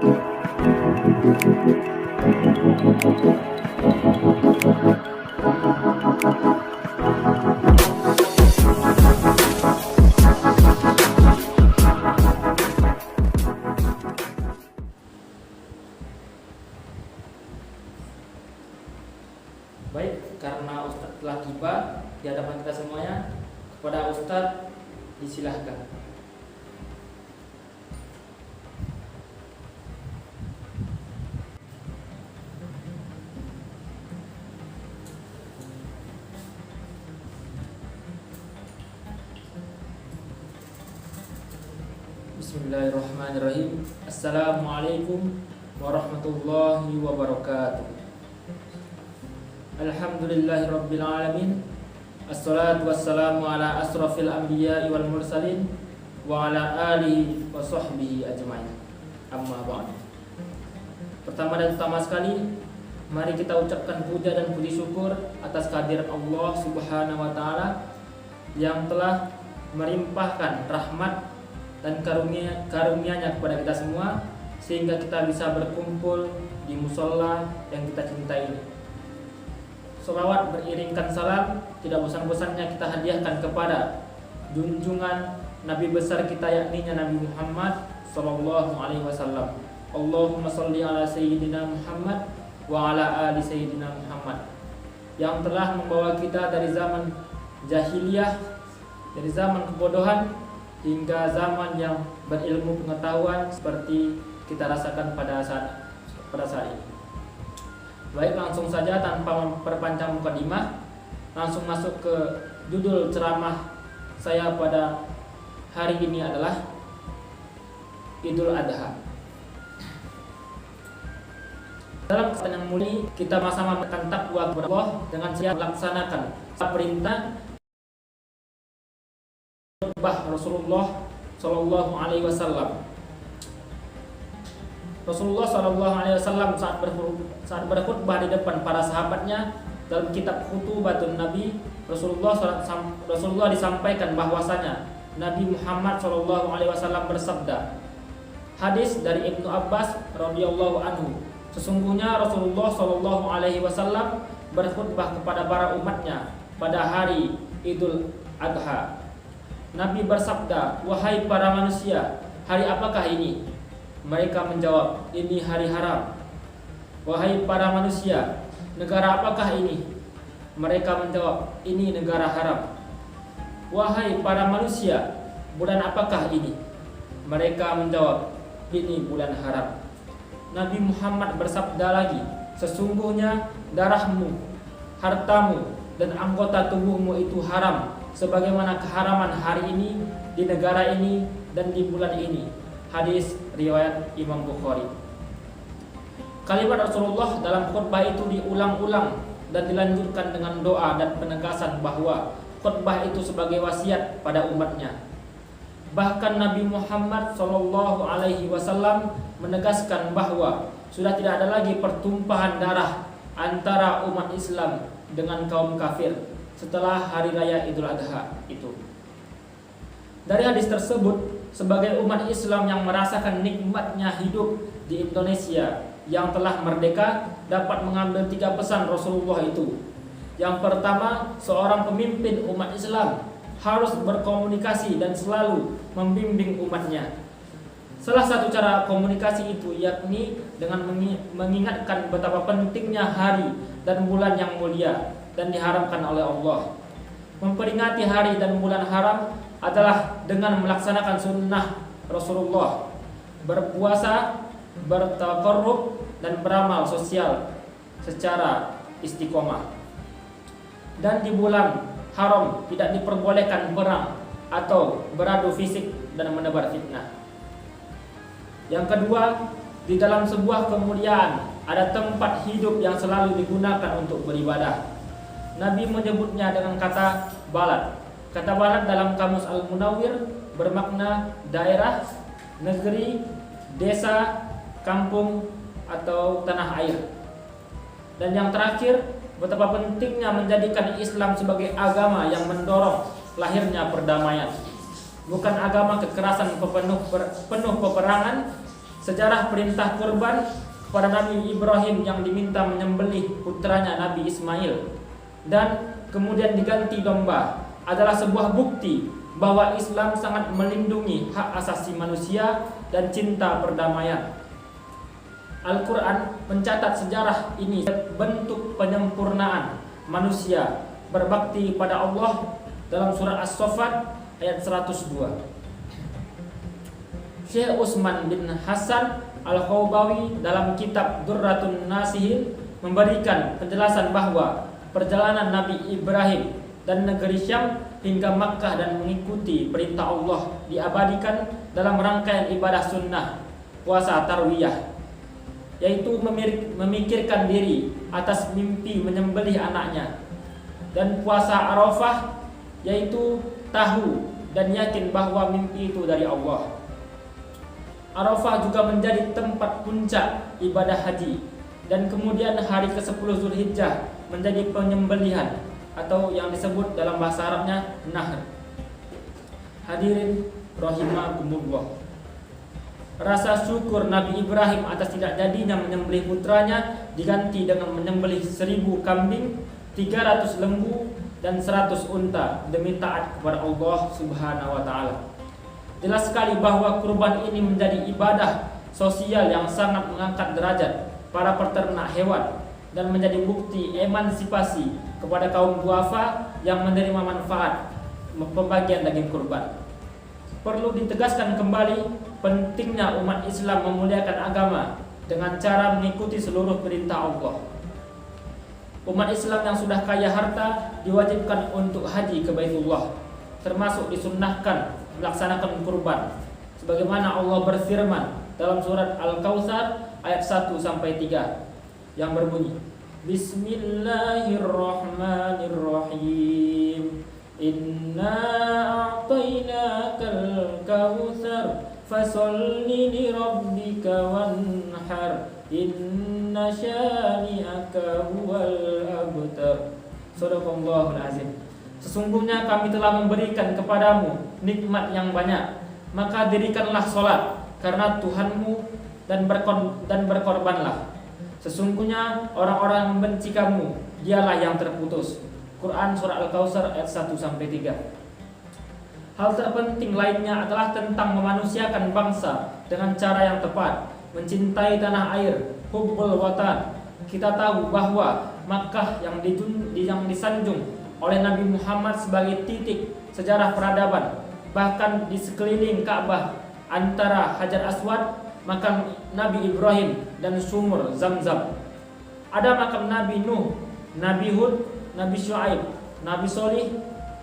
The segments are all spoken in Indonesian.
Baik, karena Ustadz telah tiba di hadapan kita semuanya, kepada Ustadz disilahkan. Bismillahirrahmanirrahim. Assalamualaikum warahmatullahi wabarakatuh. Alhamdulillahirabbil alamin. Assalatu wassalamu ala asrafil anbiya'i wal mursalin wa ala alihi wa sahbihi ajmain. Amma ba'd. Pertama dan utama sekali, mari kita ucapkan puja dan puji syukur atas kehadiran Allah Subhanahu wa taala yang telah melimpahkan rahmat dan karunia-Nya kepada kita semua sehingga kita bisa berkumpul di musholla yang kita cintai ini. Sholawat beriringkan salam tidak bosan-bosannya kita hadiahkan kepada junjungan Nabi besar kita, yakni Nabi Muhammad sallallahu alaihi wasallam. Allahumma sholli ala sayyidina Muhammad wa ala ali sayyidina Muhammad, yang telah membawa kita dari zaman jahiliyah, dari zaman kebodohan hingga zaman yang berilmu pengetahuan seperti kita rasakan pada saat ini. Baik, langsung saja tanpa memperpanjang mukadimah, langsung masuk ke judul ceramah saya pada hari ini adalah Idul Adha. Dalam kesempatan yang mulia, kita sama-sama menekan takwa kepada Allah dengan siap melaksanakan perintah Rasulullah Shallallahu Alaihi Wasallam. Rasulullah Shallallahu Alaihi Wasallam saat berkhutbah di depan para sahabatnya dalam kitab Khutubatun Nabi, Rasulullah disampaikan bahwasanya Nabi Muhammad Shallallahu Alaihi Wasallam bersabda. Hadis dari Ibnu Abbas radhiyallahu anhu, sesungguhnya Rasulullah Shallallahu Alaihi Wasallam berkhutbah kepada para umatnya pada hari Idul Adha. Nabi bersabda, "Wahai para manusia, hari apakah ini?" Mereka menjawab, "Ini hari haram." "Wahai para manusia, negara apakah ini?" Mereka menjawab, "Ini negara haram." "Wahai para manusia, bulan apakah ini?" Mereka menjawab, "Ini bulan haram." Nabi Muhammad bersabda lagi, "Sesungguhnya darahmu, hartamu, dan anggota tubuhmu itu haram, sebagaimana keharaman hari ini, di negara ini, dan di bulan ini." Hadis riwayat Imam Bukhari. Kalimat Rasulullah dalam khutbah itu diulang-ulang dan dilanjutkan dengan doa dan penegasan bahwa khutbah itu sebagai wasiat pada umatnya. Bahkan Nabi Muhammad Shallallahu Alaihi Wasallam menegaskan bahwa sudah tidak ada lagi pertumpahan darah antara umat Islam dengan kaum kafir setelah hari raya Idul Adha itu. Dari hadis tersebut, sebagai umat Islam yang merasakan nikmatnya hidup di Indonesia yang telah merdeka, dapat mengambil 3 pesan Rasulullah itu. Yang pertama, seorang pemimpin umat Islam harus berkomunikasi dan selalu membimbing umatnya. Salah satu cara komunikasi itu yakni dengan mengingatkan betapa pentingnya hari dan bulan yang mulia dan diharamkan oleh Allah. Memperingati hari dan bulan haram adalah dengan melaksanakan sunnah Rasulullah, berpuasa, bertaqarrub, dan beramal sosial secara istiqomah. Dan di bulan haram tidak diperbolehkan perang atau beradu fisik dan menebar fitnah. Yang kedua, di dalam sebuah kemuliaan ada tempat hidup yang selalu digunakan untuk beribadah. Nabi menyebutnya dengan kata balad. Kata balad dalam Kamus Al-Munawwir bermakna daerah, negeri, desa, kampung, atau tanah air. Dan yang terakhir, betapa pentingnya menjadikan Islam sebagai agama yang mendorong lahirnya perdamaian. Bukan agama kekerasan penuh peperangan, Sejarah perintah kurban kepada Nabi Ibrahim yang diminta menyembelih putranya Nabi Ismail dan kemudian diganti domba adalah sebuah bukti bahwa Islam sangat melindungi hak asasi manusia dan cinta perdamaian. Al-Quran mencatat sejarah ini bentuk penyempurnaan manusia berbakti pada Allah dalam surah As-Saffat ayat 102. Syekh Utsman bin Hasan Al-Khawbawi dalam kitab Durratun Nasihin memberikan penjelasan bahwa perjalanan Nabi Ibrahim dan negeri Syam hingga Makkah dan mengikuti perintah Allah diabadikan dalam rangkaian ibadah sunnah puasa tarwiyah, yaitu memikirkan diri atas mimpi menyembelih anaknya, dan puasa Arafah yaitu tahu dan yakin bahwa mimpi itu dari Allah. Arafah juga menjadi tempat puncak ibadah haji, dan kemudian hari ke-10 Zulhijjah menjadi penyembelihan atau yang disebut dalam bahasa Arabnya nahr. Hadirin rahimakumullah. Rasa syukur Nabi Ibrahim atas tidak jadinya menyembelih putranya diganti dengan menyembelih 1000 kambing, 300 lembu, dan 100 unta demi taat kepada Allah Subhanahu wa taala. Jelas sekali bahwa kurban ini menjadi ibadah sosial yang sangat mengangkat derajat para peternak hewan dan menjadi bukti emansipasi kepada kaum duafa yang menerima manfaat pembagian daging kurban. Perlu ditegaskan kembali pentingnya umat Islam memuliakan agama dengan cara mengikuti seluruh perintah Allah. Umat Islam yang sudah kaya harta diwajibkan untuk haji ke Baitullah, termasuk disunnahkan melaksanakan kurban sebagaimana Allah berfirman dalam surat Al-Kautsar ayat 1-3 yang berbunyi, Bismillahirrahmanirrahim, Inna a'tainakal kautsar fasolli li rabbika wanhar inna syani'aka huwal abtar. Shadaqallahul azim. Sesungguhnya kami telah memberikan kepadamu nikmat yang banyak, maka dirikanlah sholat karena Tuhanmu dan berkorbanlah. Sesungguhnya orang-orang yang membenci kamu dialah yang terputus. Quran surah Al-Kautsar ayat 1-3. Hal terpenting lainnya adalah tentang memanusiakan bangsa dengan cara yang tepat, mencintai tanah air, hubbul watan. Kita tahu bahwa Makkah yang disanjung oleh Nabi Muhammad sebagai titik sejarah peradaban, bahkan di sekeliling Ka'bah antara Hajar Aswad, makam Nabi Ibrahim dan sumur Zamzam. Ada makam Nabi Nuh, Nabi Hud, Nabi Syuaib, Nabi Solih,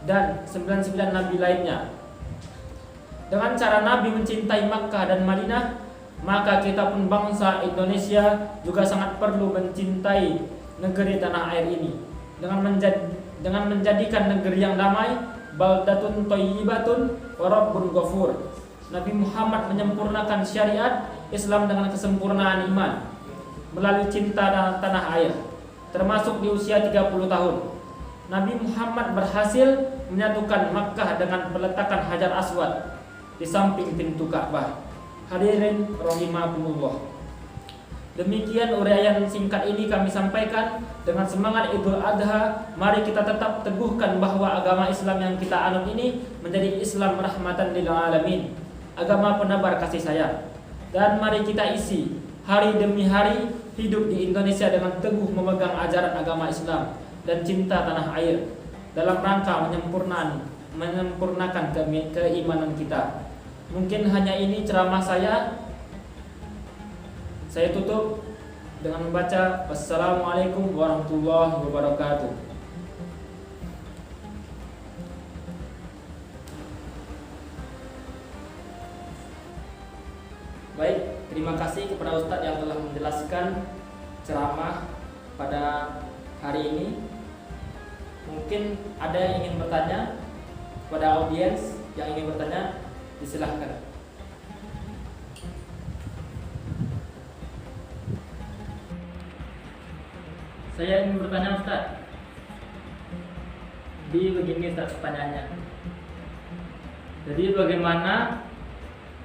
dan 99 nabi lainnya. Dengan cara Nabi mencintai Makkah dan Madinah, maka kita pun bangsa Indonesia juga sangat perlu mencintai negeri tanah air ini dengan menjadikan negeri yang damai, baldatun thayyibatun wa rabbun ghafur. Nabi Muhammad menyempurnakan syariat Islam dengan kesempurnaan iman melalui cinta tanah air, termasuk di usia 30 tahun. Nabi Muhammad berhasil menyatukan Makkah dengan peletakan Hajar Aswad di samping pintu Ka'bah. Hadirin rahimakumullah. Demikian uraian singkat ini kami sampaikan dengan semangat Idul Adha. Mari kita tetap teguhkan bahwa agama Islam yang kita anut ini menjadi Islam rahmatan lil alamin, agama penebar kasih sayang. Dan mari kita isi hari demi hari hidup di Indonesia dengan teguh memegang ajaran agama Islam dan cinta tanah air dalam rangka menyempurnakan keimanan kita. Mungkin hanya ini ceramah saya. Saya tutup dengan membaca Wassalamualaikum warahmatullahi wabarakatuh. Baik, terima kasih kepada Ustadz yang telah menjelaskan ceramah pada hari ini. Mungkin ada yang ingin bertanya kepada audiens yang ingin bertanya, disilahkan. Saya ingin bertanya Ustaz. Jadi begini Ustaz pertanyaannya. Jadi bagaimana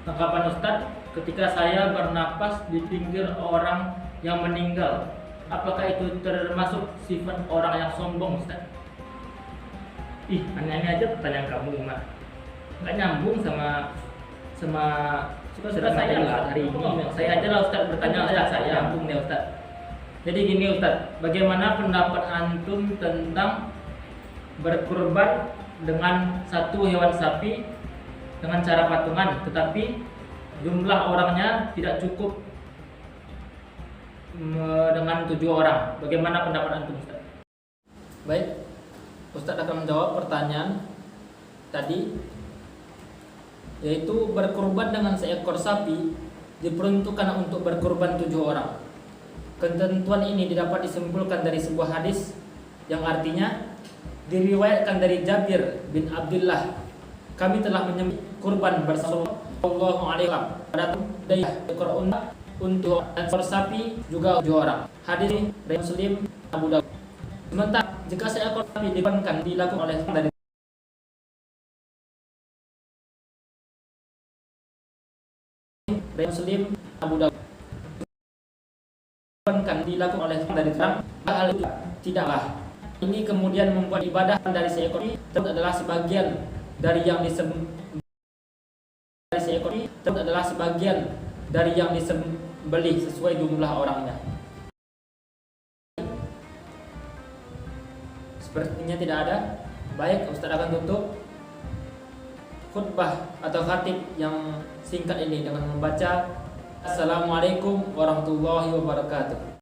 Tanggapan Ustadz, ketika saya bernapas di pinggir orang yang meninggal, apakah itu termasuk sifat orang yang sombong, Ustadz? Ih, aneh-aneh aja pertanyaan kamu, Mak. Nggak nyambung sama sudah saya lah hari ini. Saya aja lah Ustadz bertanya, saya nyambung nih Ustadz. Jadi gini Ustadz, bagaimana pendapat antum tentang berkurban dengan satu hewan sapi dengan cara patungan, tetapi jumlah orangnya tidak cukup dengan 7 orang. Bagaimana pendapat antum, Ustaz? Baik, Ustaz akan menjawab pertanyaan tadi, yaitu berkurban dengan seekor sapi diperuntukkan untuk berkurban 7 orang. Ketentuan ini didapat disimpulkan dari sebuah hadis yang artinya diriwayatkan dari Jabir bin Abdullah, kami telah menyembelih kurban bersama Sallallahu alaihi wasallam pada daya ekor unta untuk ekor sapi juga 7 orang. Hadis ini dari Muslim, Abu Dawud. Sementara jika seekor sapi dikorbankan dilakukan oleh dari Muslim, Abu Dawud, dilakukan oleh dari terang, hal itu tidaklah. Ini kemudian membuat ibadah dari seekor itu adalah sebagian dari yang disembelih sesuai jumlah orangnya. Sepertinya tidak ada. Baik, Ustaz akan tutup khutbah atau khatib yang singkat ini dengan membaca Assalamualaikum warahmatullahi wabarakatuh.